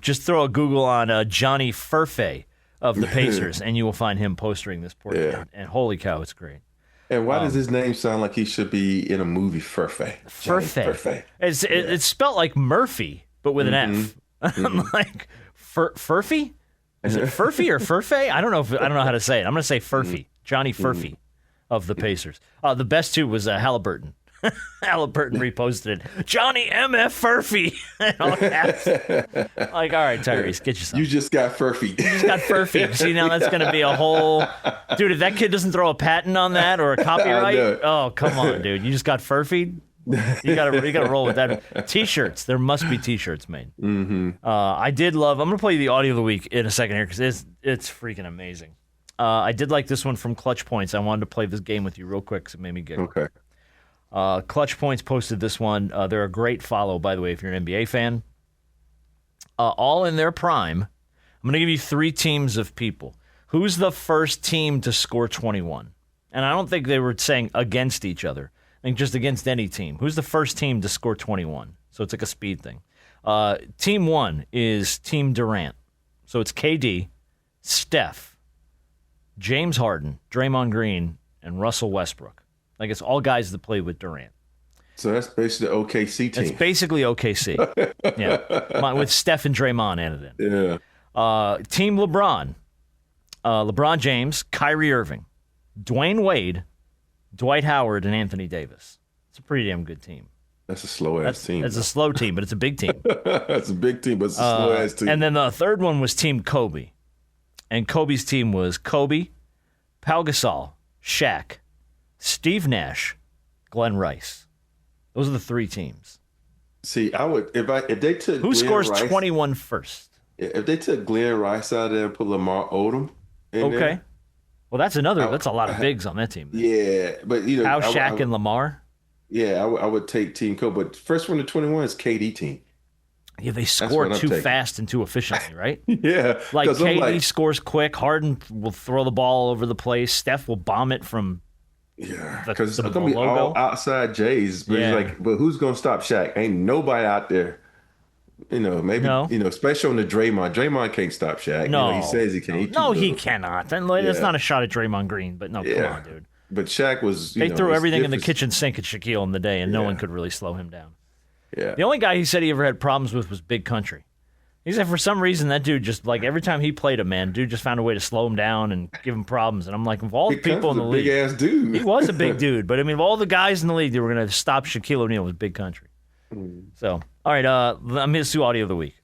[SPEAKER 4] just throw a Google on Johnny Furphy of the Pacers, and you will find him posting this poor kid. And holy cow, it's great.
[SPEAKER 5] And why does his name sound like he should be in a movie? Furphy.
[SPEAKER 4] Furphy. It's spelled like Murphy, but with an F. I'm like, Furphy? Is it Furphy or Furphy? I don't know how to say it. I'm going to say Furphy. Johnny Furphy of the Pacers. The best two was Halliburton. Halliburton reposted it. Johnny M.F. Furphy. Like, all right, Tyrese, get yourself.
[SPEAKER 5] You just got Furphy.
[SPEAKER 4] You just got Furphy. See, now that's going to be a whole... Dude, if that kid doesn't throw a patent on that or a copyright, oh, come on, dude. You just got Furphy? You gotta roll with that. T-shirts. There must be T-shirts made. I did love... I'm going to play you the audio of the week in a second here because it's freaking amazing. I did like this one from Clutch Points. I wanted to play this game with you real quick because it made me giggle.
[SPEAKER 5] Okay.
[SPEAKER 4] Clutch Points posted this one. They're a great follow, by the way, if you're an NBA fan. All in their prime. I'm going to give you 3 teams of people. Who's the first team to score 21? And I don't think they were saying against each other. I think just against any team. Who's the first team to score 21? So it's like a speed thing. Team 1 is Team Durant. So it's KD, Steph, James Harden, Draymond Green, and Russell Westbrook. Like, it's all guys that play with Durant.
[SPEAKER 5] So that's basically the OKC team.
[SPEAKER 4] It's basically OKC. Yeah. With Steph and Draymond added in.
[SPEAKER 5] Yeah.
[SPEAKER 4] Team LeBron. LeBron James, Kyrie Irving, Dwayne Wade, Dwight Howard, and Anthony Davis. It's a pretty damn good team.
[SPEAKER 5] That's a slow-ass team.
[SPEAKER 4] It's a slow team, but it's a big team.
[SPEAKER 5] That's a big team, but it's a slow-ass team.
[SPEAKER 4] And then the third one was Team Kobe. And Kobe's team was Kobe, Pau Gasol, Shaq, Steve Nash, Glenn Rice. Those are the three teams.
[SPEAKER 5] See, I would if they took
[SPEAKER 4] who
[SPEAKER 5] Glenn
[SPEAKER 4] scores
[SPEAKER 5] Rice,
[SPEAKER 4] 21 first?
[SPEAKER 5] If they took Glenn Rice out there and put Lamar Odom in
[SPEAKER 4] Okay.
[SPEAKER 5] there,
[SPEAKER 4] Well, that's a lot of bigs on that team.
[SPEAKER 5] Yeah, but
[SPEAKER 4] Pau, Shaq, and Lamar.
[SPEAKER 5] Yeah, I would take Team Kobe. But first one to 21 is KD team.
[SPEAKER 4] Yeah, they score too fast and too efficiently, right?
[SPEAKER 5] Yeah.
[SPEAKER 4] Like KD scores quick. Harden will throw the ball all over the place. Steph will bomb it from
[SPEAKER 5] because
[SPEAKER 4] the
[SPEAKER 5] it's going to be
[SPEAKER 4] logo.
[SPEAKER 5] all outside Jays. But it's like, but who's going to stop Shaq? Ain't nobody out there. Maybe, especially on the Draymond. Draymond can't stop Shaq.
[SPEAKER 4] No.
[SPEAKER 5] He says he can.
[SPEAKER 4] He cannot. That's not a shot at Draymond Green, but no, come on, dude.
[SPEAKER 5] But Shaq was,
[SPEAKER 4] They threw everything in the kitchen sink at Shaquille in the day, and no one could really slow him down.
[SPEAKER 5] Yeah.
[SPEAKER 4] The only guy he said he ever had problems with was Big Country. He said for some reason that dude just, like, every time he played him, man, dude just found a way to slow him down and give him problems. And I'm like, of all the people in the league.
[SPEAKER 5] Big ass dude.
[SPEAKER 4] He was a big dude. But, I mean, of all the guys in the league that were going to stop Shaquille O'Neal was Big Country. So, all right, I'm going to do audio of the week.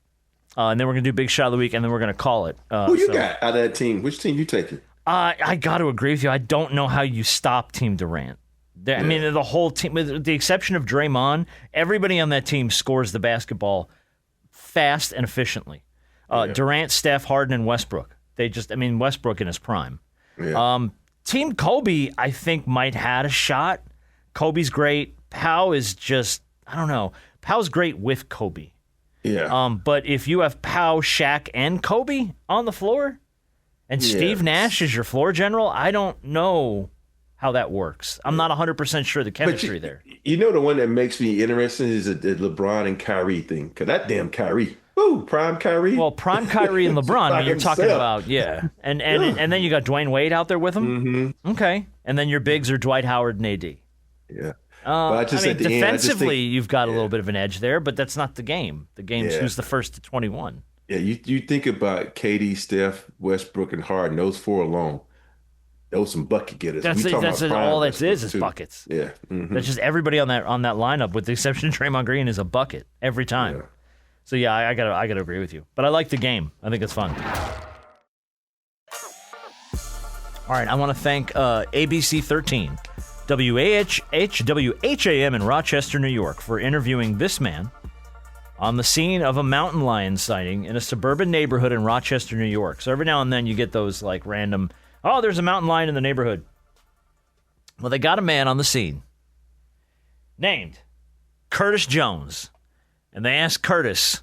[SPEAKER 4] And then we're going to do Big Shot of the Week, and then we're going to call it.
[SPEAKER 5] Who you got out of that team? Which team you taking?
[SPEAKER 4] I got to agree with you. I don't know how you stop Team Durant. I mean, the whole team, with the exception of Draymond, everybody on that team scores the basketball fast and efficiently. Durant, Steph, Harden, and Westbrook. Westbrook in his prime.
[SPEAKER 5] Yeah.
[SPEAKER 4] Team Kobe, I think, might had a shot. Kobe's great. Pau is just, I don't know. Pau's great with Kobe.
[SPEAKER 5] Yeah.
[SPEAKER 4] But if you have Pau, Shaq, and Kobe on the floor, and Steve Nash is your floor general, I don't know how that works. I'm not 100% sure the chemistry there.
[SPEAKER 5] The one that makes me interested is the LeBron and Kyrie thing. Because that damn Kyrie. Ooh, prime Kyrie.
[SPEAKER 4] Well, prime Kyrie and LeBron, I mean, you're talking about, And then you got Dwayne Wade out there with him?
[SPEAKER 5] Mm-hmm.
[SPEAKER 4] Okay. And then your bigs are Dwight Howard and AD.
[SPEAKER 5] Yeah.
[SPEAKER 4] Defensively, you've got a little bit of an edge there, but that's not the game. The game's who's the first to 21.
[SPEAKER 5] Yeah, you think about KD, Steph, Westbrook, and Harden, those four alone. Those some bucket getters.
[SPEAKER 4] That's all that is buckets.
[SPEAKER 5] Yeah. Mm-hmm.
[SPEAKER 4] That's just everybody on that lineup, with the exception of Draymond Green, is a bucket every time.
[SPEAKER 5] Yeah.
[SPEAKER 4] So yeah, I gotta agree with you. But I like the game. I think it's fun. All right, I want to thank ABC 13, WHAM in Rochester, New York, for interviewing this man on the scene of a mountain lion sighting in a suburban neighborhood in Rochester, New York. So every now and then you get those like random, there's a mountain lion in the neighborhood. Well, they got a man on the scene named Curtis Jones. And they asked Curtis,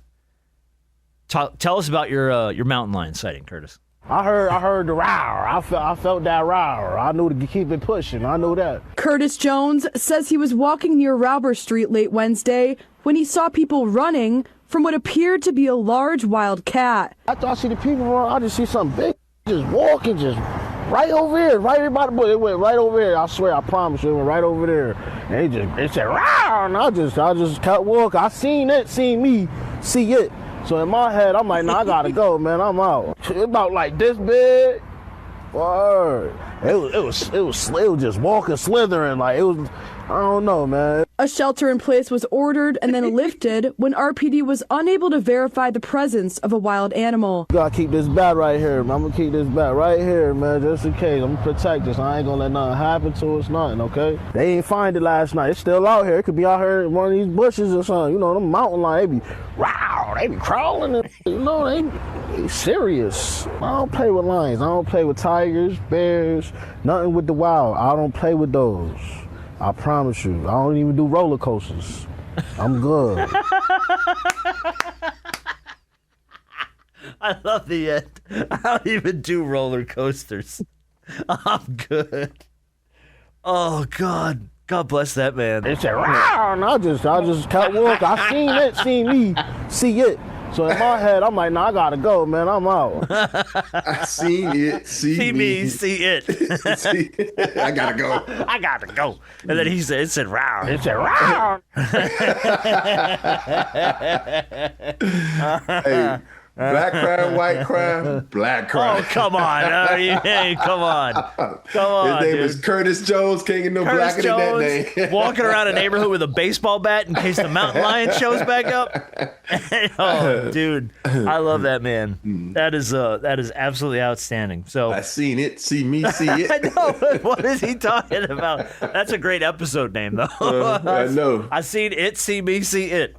[SPEAKER 4] tell us about your mountain lion sighting, Curtis.
[SPEAKER 9] I heard the roar. I felt that roar. I knew to keep it pushing. I knew that.
[SPEAKER 10] Curtis Jones says he was walking near Rauber Street late Wednesday when he saw people running from what appeared to be a large wild cat.
[SPEAKER 9] I thought I see the people run. I just see something big just walking, just right over here, right by the bush. It went right over here. I swear, I promise you, it went right over there. And it said roar, and I just kept walking. I seen me see it. So in my head, I'm like, nah, I gotta go, man. I'm out. It about like this big. Word. It was just walking, slithering. Like, it was, I don't know, man.
[SPEAKER 10] A shelter in place was ordered and then lifted when RPD was unable to verify the presence of a wild animal.
[SPEAKER 9] You gotta keep this bat right here, man. I'm gonna keep this bat right here, man, just in case. I'm gonna protect this. I ain't gonna let nothing happen to us, nothing, okay? They ain't find it last night. It's still out here. It could be out here in one of these bushes or something. You know, them mountain lions, they be they be crawling. And, they serious. I don't play with lions. I don't play with tigers, bears, nothing with the wild. I don't play with those. I promise you. I don't even do roller coasters. I'm good.
[SPEAKER 4] I love the end. I don't even do roller coasters. I'm good. Oh, God. God bless that man.
[SPEAKER 9] They said, "Wow!" And I just kept walking. I seen me see it. So in my head, I'm like, nah, I gotta go, man. I'm out.
[SPEAKER 5] I seen it.
[SPEAKER 4] See me, see it.
[SPEAKER 5] See, I gotta go.
[SPEAKER 4] I gotta go. And then it said round.
[SPEAKER 9] It said round.
[SPEAKER 5] Hey, black crime, white crime, black crime.
[SPEAKER 4] Oh, come on. Hey, come on. Come on,
[SPEAKER 5] His name
[SPEAKER 4] dude.
[SPEAKER 5] is Curtis Jones. Can't get no
[SPEAKER 4] Curtis
[SPEAKER 5] blacker than that
[SPEAKER 4] Jones
[SPEAKER 5] name.
[SPEAKER 4] walking around a neighborhood with a baseball bat in case the mountain lion shows back up. Oh, dude, I love that man. That is absolutely outstanding. So
[SPEAKER 5] I seen it. See me, see it.
[SPEAKER 4] I know. What is he talking about? That's a great episode name, though.
[SPEAKER 5] I know.
[SPEAKER 4] I seen it. See me, see it.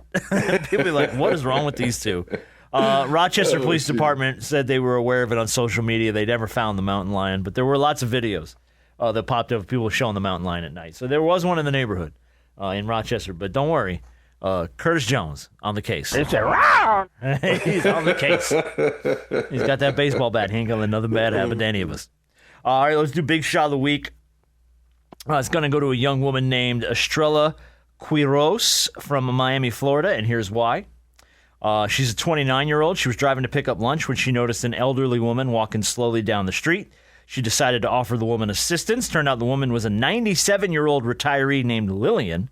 [SPEAKER 4] People be like, "What is wrong with these two?" Rochester Police Department said they were aware of it on social media. They never found the mountain lion, but there were lots of videos that popped up of people showing the mountain lion at night. So there was one in the neighborhood in Rochester. But don't worry, Curtis Jones on the case.
[SPEAKER 9] It said round.
[SPEAKER 4] He's on the case. He's got that baseball bat. He ain't gonna let nothing bad happen to any of us. All right, let's do Big Shot of the Week. It's going to go to a young woman named Estrella Quiros from Miami, Florida, and here's why. She's a 29-year-old. She was driving to pick up lunch when she noticed an elderly woman walking slowly down the street. She decided to offer the woman assistance. Turned out the woman was a 97-year-old retiree named Lillian.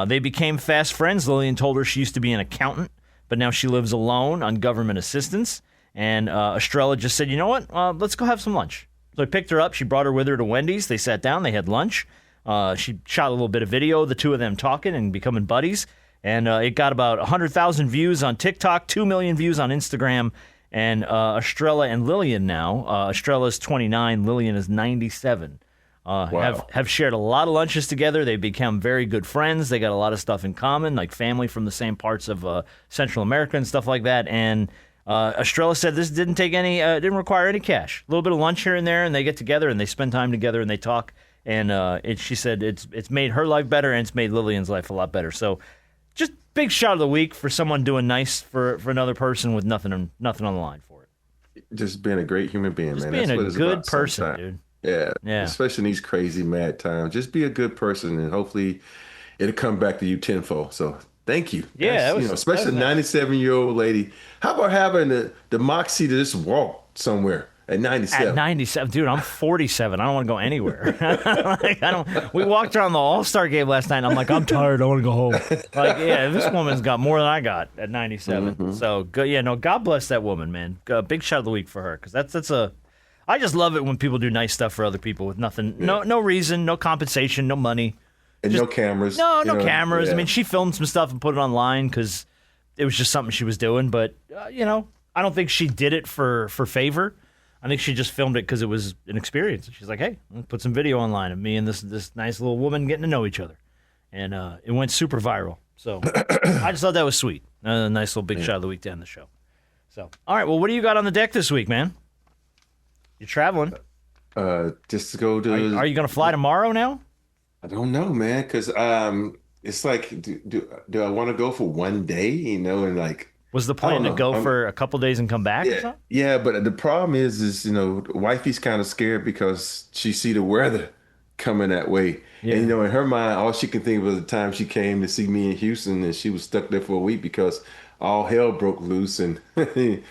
[SPEAKER 4] They became fast friends. Lillian told her she used to be an accountant, but now she lives alone on government assistance. And Estrella just said, you know what, let's go have some lunch. So I picked her up. She brought her with her to Wendy's. They sat down. They had lunch. She shot a little bit of video, the two of them talking and becoming buddies. And it got about 100,000 views on TikTok, 2 million views on Instagram. And Estrella and Lillian now, Estrella's 29, Lillian is 97, have shared a lot of lunches together. They've become very good friends. They got a lot of stuff in common, like family from the same parts of Central America and stuff like that. And Estrella said this didn't didn't require any cash. A little bit of lunch here and there, and they get together and they spend time together and they talk. And she said it's made her life better and it's made Lillian's life a lot better. So just big shot of the week for someone doing nice for another person with nothing on the line for it.
[SPEAKER 5] Just being a great human being,
[SPEAKER 4] just
[SPEAKER 5] man.
[SPEAKER 4] Being
[SPEAKER 5] That's what
[SPEAKER 4] a
[SPEAKER 5] it's
[SPEAKER 4] good
[SPEAKER 5] about
[SPEAKER 4] person,
[SPEAKER 5] sometimes.
[SPEAKER 4] dude.
[SPEAKER 5] Yeah. Especially in these crazy, mad times. Just be a good person, and hopefully it'll come back to you tenfold. So thank you.
[SPEAKER 4] Yeah,
[SPEAKER 5] especially a 97-year-old lady. How about having the moxie to just walk somewhere at 97?
[SPEAKER 4] At 97, dude, I'm 47. I don't want to go anywhere. We walked around the All-Star game last night, and I'm like, I'm tired. I want to go home. Like, yeah, this woman's got more than I got at 97.
[SPEAKER 5] Mm-hmm.
[SPEAKER 4] So, God bless that woman, man. Big shot of the week for her, because I just love it when people do nice stuff for other people with nothing, no reason, no compensation, no money.
[SPEAKER 5] And no cameras.
[SPEAKER 4] No cameras. Yeah. I mean, she filmed some stuff and put it online because it was just something she was doing. But, I don't think she did it for favor. I think she just filmed it because it was an experience. She's like, hey, let's put some video online of me and this nice little woman getting to know each other. And it went super viral. So I just thought that was sweet. A nice little big shot of the week to end the show. So, all right, well, what do you got on the deck this week, man? You're traveling.
[SPEAKER 5] Just to go to...
[SPEAKER 4] Are you going to fly tomorrow now?
[SPEAKER 5] I don't know, man, because it's like, do I want to go for one day, and like...
[SPEAKER 4] Was the plan to go for a couple days and come back or something?
[SPEAKER 5] Yeah, but the problem is wifey's kind of scared because she see the weather coming that way. Yeah. And, in her mind, all she can think of was the time she came to see me in Houston, and she was stuck there for a week because all hell broke loose, and, the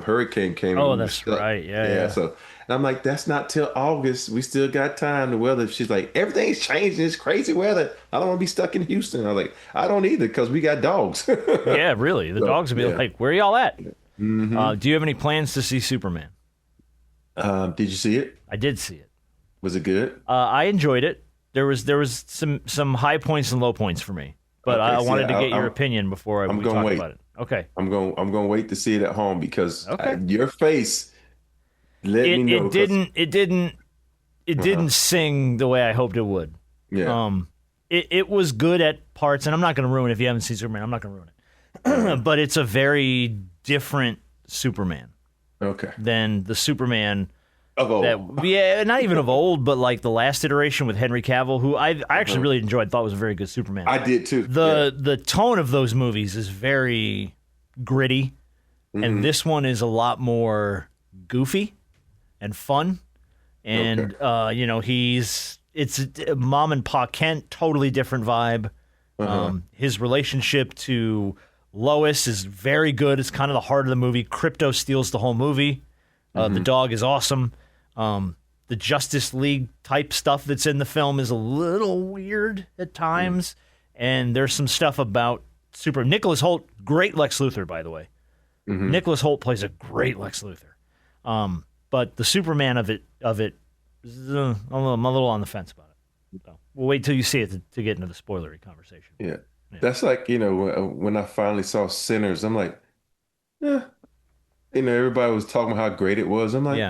[SPEAKER 5] hurricane came.
[SPEAKER 4] Oh, that's right. Yeah.
[SPEAKER 5] So, and I'm like, that's not till August. We still got time. The weather. She's like, everything's changing. It's crazy weather. I don't want to be stuck in Houston. I'm like, I don't either because we got dogs.
[SPEAKER 4] Yeah, really. The dogs would be like, where are y'all at?
[SPEAKER 5] Mm-hmm.
[SPEAKER 4] Do you have any plans to see Superman?
[SPEAKER 5] Did you see it?
[SPEAKER 4] I did see it.
[SPEAKER 5] Was it good?
[SPEAKER 4] I enjoyed it. There was some high points and low points for me, but okay, I wanted to get your opinion before we talk about it. Okay.
[SPEAKER 5] I'm going to wait to see it at home because your face. Let me know.
[SPEAKER 4] It didn't sing the way I hoped it would.
[SPEAKER 5] Yeah.
[SPEAKER 4] It was good at parts, and I'm not going to ruin it if you haven't seen Superman. I'm not going to ruin it. But it's a very different Superman.
[SPEAKER 5] Okay.
[SPEAKER 4] Than the Superman
[SPEAKER 5] of old.
[SPEAKER 4] Not even of old, but like the last iteration with Henry Cavill, who I actually really enjoyed, thought was a very good Superman.
[SPEAKER 5] I did too.
[SPEAKER 4] The tone of those movies is very gritty, and this one is a lot more goofy and fun, and it's a mom and Pa Kent, totally different vibe. His relationship to Lois is very good. It's kind of the heart of the movie. Crypto steals the whole movie. The dog is awesome. The Justice League type stuff that's in the film is a little weird at times. And there's some stuff about Nicholas Hoult, great Lex Luthor, by the way. Nicholas Hoult plays a great Lex Luthor. But the Superman of it, I'm a little on the fence about it. So we'll wait till you see it to get into the spoilery conversation.
[SPEAKER 5] Yeah. That's like, when I finally saw Sinners, I'm like, everybody was talking about how great it was. I'm like,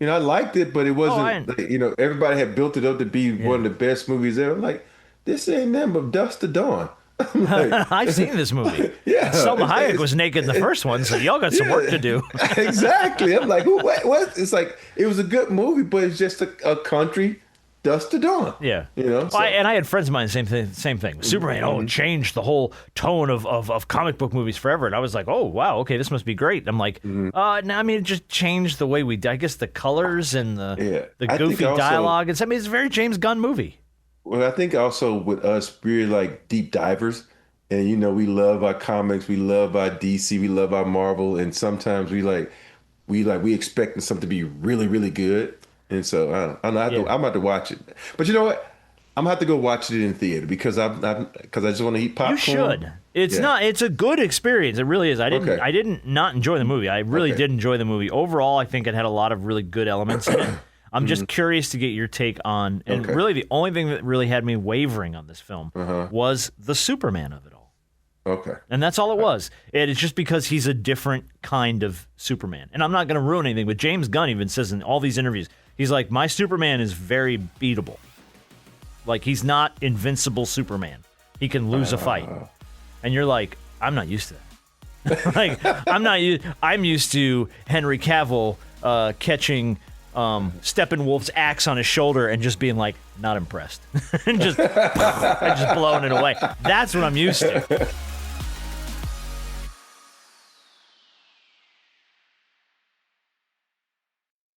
[SPEAKER 5] I liked it, but it wasn't, everybody had built it up to be one of the best movies ever. I'm like, this ain't nothing but Dust to Dawn. Like,
[SPEAKER 4] I've seen this movie. Selma Hayek was naked in the first one, so y'all got some work to do.
[SPEAKER 5] Exactly. I'm like, what? It's like, it was a good movie, but it's just a country Dust to Dawn.
[SPEAKER 4] Yeah.
[SPEAKER 5] So.
[SPEAKER 4] And I had friends of mine, same thing. Superman, changed the whole tone of comic book movies forever. And I was like, oh, wow, okay, this must be great. I'm like, no, I mean, it just changed the way I guess the colors and the goofy dialogue. It's a very James Gunn movie.
[SPEAKER 5] Well, I think also with us, we're like deep divers. And, we love our comics. We love our DC. We love our Marvel. And sometimes we expecting something to be really, really good. And so I'm about to watch it. But you know what? I'm going to have to go watch it in theater because I just want to eat popcorn.
[SPEAKER 4] You should. It's a good experience. It really is. I didn't not enjoy the movie. I really did enjoy the movie. Overall, I think it had a lot of really good elements in it. I'm just curious to get your take on, and really the only thing that really had me wavering on this film was the Superman of it all.
[SPEAKER 5] Okay.
[SPEAKER 4] And that's all it was. It's just because he's a different kind of Superman. And I'm not going to ruin anything, but James Gunn even says in all these interviews, he's like, my Superman is very beatable. Like, he's not invincible Superman. He can lose a fight. And you're like, I'm not used to that. I'm used to Henry Cavill catching Steppenwolf's axe on his shoulder and just being like, not impressed. and just blowing it away. That's what I'm used to.